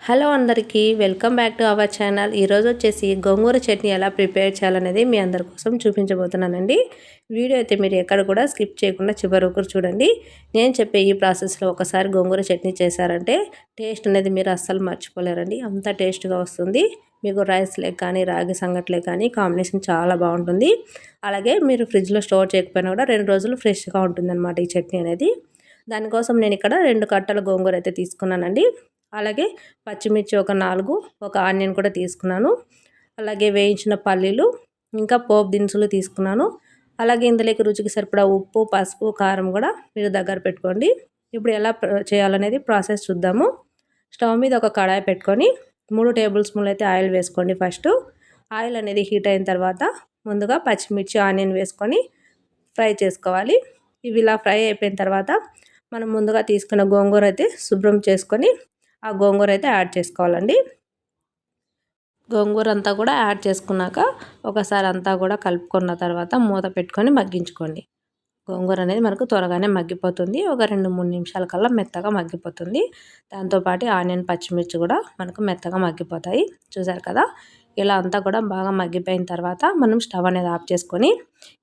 Hello అందరికీ welcome back to our channel. ఈరోజు వచ్చేసి గోంగూర చట్నీ ఎలా ప్రిపేర్ చేయాలనేది మీ అందరి కోసం చూపించబోతున్నానండి. వీడియో అయితే మీరు ఎక్కడ కూడా స్కిప్ చేయకుండా చివరి వరకు చూడండి. నేను చెప్పే ఈ ప్రాసెస్లో ఒకసారి గోంగూర చట్నీ చేశారంటే టేస్ట్ అనేది మీరు అస్సలు మర్చిపోలేరండి. అంత టేస్ట్గా వస్తుంది. మీకు రైస్ లేక కానీ రాగి సంగట్లే కానీ కాంబినేషన్ చాలా బాగుంటుంది. అలాగే మీరు ఫ్రిడ్జ్లో స్టోర్ చేయకపోయినా కూడా 2 రోజులు ఫ్రెష్గా ఉంటుందన్నమాట ఈ చట్నీ అనేది. దానికోసం నేను ఇక్కడ 2 కట్టల గోంగూర అయితే తీసుకున్నానండి. అలాగే పచ్చిమిర్చి ఒక 4, ఒక ఆనియన్ కూడా తీసుకున్నాను. అలాగే వేయించిన పల్లీలు, ఇంకా పోపు దినుసులు తీసుకున్నాను. అలాగే ఇందులోకి రుచికి సరిపడా ఉప్పు, పసుపు, కారం కూడా మీరు దగ్గర పెట్టుకోండి. ఇప్పుడు ఎలా చేయాలనేది ప్రాసెస్ చూద్దాము. స్టవ్ మీద ఒక కడాయి పెట్టుకొని 3 టేబుల్ స్పూన్లు అయితే ఆయిల్ వేసుకోండి. ఫస్ట్ ఆయిల్ అనేది హీట్ అయిన తర్వాత ముందుగా పచ్చిమిర్చి, ఆనియన్ వేసుకొని ఫ్రై చేసుకోవాలి. ఇవి ఇలా ఫ్రై అయిపోయిన తర్వాత మనం ముందుగా తీసుకున్న గోంగూర అయితే శుభ్రం చేసుకొని ఆ గోంగూర అయితే యాడ్ చేసుకోవాలండి. గోంగూర అంతా కూడా యాడ్ చేసుకున్నాక ఒకసారి అంతా కూడా కలుపుకున్న తర్వాత మూత పెట్టుకొని మగ్గించుకోండి. గోంగూర అనేది మనకు త్వరగానే మగ్గిపోతుంది. ఒక 2-3 నిమిషాల కల్లా మెత్తగా మగ్గిపోతుంది. దాంతోపాటు ఆనియన్, పచ్చిమిర్చి కూడా మనకు మెత్తగా మగ్గిపోతాయి. చూసారు కదా, ఇలా అంతా కూడా బాగా మగ్గిపోయిన తర్వాత మనం స్టవ్ అనేది ఆఫ్ చేసుకొని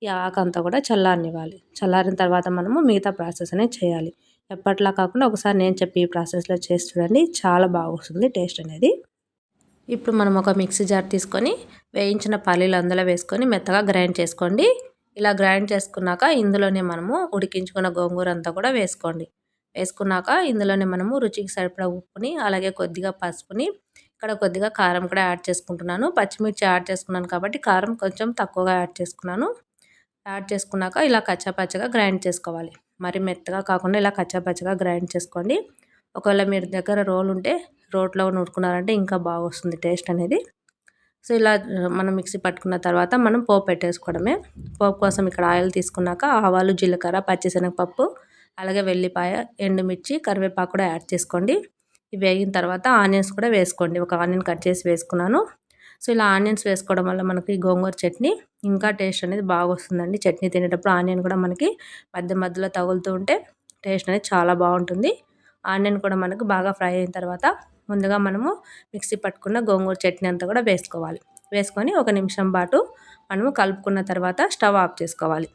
ఈ ఆకంతా కూడా చల్లారనివ్వాలి. చల్లారిన తర్వాత మనము మిగతా ప్రాసెస్ అనేది చేయాలి. ఎప్పట్లా కాకుండా ఒకసారి నేను చెప్పి ఈ ప్రాసెస్లో చేసి చూడండి, చాలా బాగా వస్తుంది టేస్ట్ అనేది. ఇప్పుడు మనం ఒక మిక్సీ జార్ తీసుకొని వేయించిన పల్లీలు అందులో వేసుకొని మెత్తగా గ్రైండ్ చేసుకోండి. ఇలా గ్రైండ్ చేసుకున్నాక ఇందులోనే మనము ఉడికించుకున్న గోంగూర అంతా కూడా వేసుకోండి. వేసుకున్నాక ఇందులోనే మనము రుచికి సరిపడా ఉప్పుని, అలాగే కొద్దిగా పసుపుని, ఇక్కడ కొద్దిగా కారం కూడా యాడ్ చేసుకుంటున్నాను. పచ్చిమిర్చి యాడ్ చేసుకున్నాను కాబట్టి కారం కొంచెం తక్కువగా యాడ్ చేసుకున్నాను. యాడ్ చేసుకున్నాక ఇలా కచ్చాపచ్చగా గ్రైండ్ చేసుకోవాలి. మరి మెత్తగా కాకుండా ఇలా కచ్చాపచ్చగా గ్రైండ్ చేసుకోండి. ఒకవేళ మీరు దగ్గర రోలు ఉంటే రోట్లో నూరుకున్నారంటే ఇంకా బాగా వస్తుంది టేస్ట్ అనేది. సో ఇలా మనం మిక్సీ పట్టుకున్న తర్వాత మనం పోపు పెట్టేసుకోవడమే. పోపు కోసం ఇక్కడ ఆయిల్ తీసుకున్నాక ఆవాలు, జీలకర్ర, పచ్చిశనగపప్పు, అలాగే వెల్లిపాయ, ఎండుమిర్చి, కరివేపాకు కూడా యాడ్ చేసుకోండి. ఇవి వేగిన తర్వాత ఆనియన్స్ కూడా వేసుకోండి. ఒక ఆనియన్ కట్ చేసి వేసుకున్నాను. సో ఇలా ఆనియన్స్ వేసుకోవడం వల్ల మనకి గోంగూర చట్నీ ఇంకా టేస్ట్ అనేది బాగా వస్తుందండి. చట్నీ తినేటప్పుడు ఆనియన్ కూడా మనకి మధ్య మధ్యలో తగులుతూ ఉంటే టేస్ట్ అనేది చాలా బాగుంటుంది. ఆనియన్ కూడా మనకు బాగా ఫ్రై అయిన తర్వాత ముందుగా మనము మిక్సీ పట్టుకున్న గోంగూర చట్నీ అంతా కూడా వేసుకోవాలి. వేసుకొని 1 నిమిషం పాటు మనము కలుపుకున్న తర్వాత స్టవ్ ఆఫ్ చేసుకోవాలి.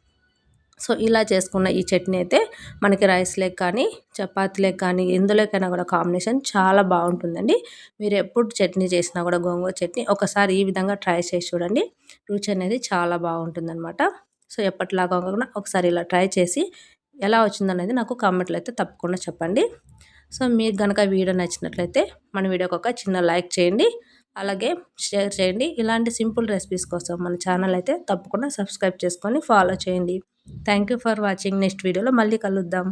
సో ఇలా చేసుకున్న ఈ చట్నీ అయితే మనకి రైస్ లేక్ కానీ చపాతీ లేక్ కానీ ఎందులోకైనా కూడా కాంబినేషన్ చాలా బాగుంటుందండి. మీరు ఎప్పుడు చట్నీ చేసినా కూడా గోంగూర చట్నీ ఒకసారి ఈ విధంగా ట్రై చేసి చూడండి. రుచి అనేది చాలా బాగుంటుందన్నమాట. సో ఎప్పటిలాగా కాకుండా ఒకసారి ఇలా ట్రై చేసి ఎలా వచ్చిందనేది నాకు కామెంట్లో అయితే తప్పకుండా చెప్పండి. సో మీకు కనుక వీడియో నచ్చినట్లయితే మన వీడియోకి ఒక చిన్న లైక్ చేయండి. అలాగే షేర్ చేయండి. ఇలాంటి సింపుల్ రెసిపీస్ కోసం మన ఛానల్ అయితే తప్పకుండా సబ్స్క్రైబ్ చేసుకొని ఫాలో చేయండి. Thank you for watching. Next వీడియోలో మళ్ళీ కలుద్దాం.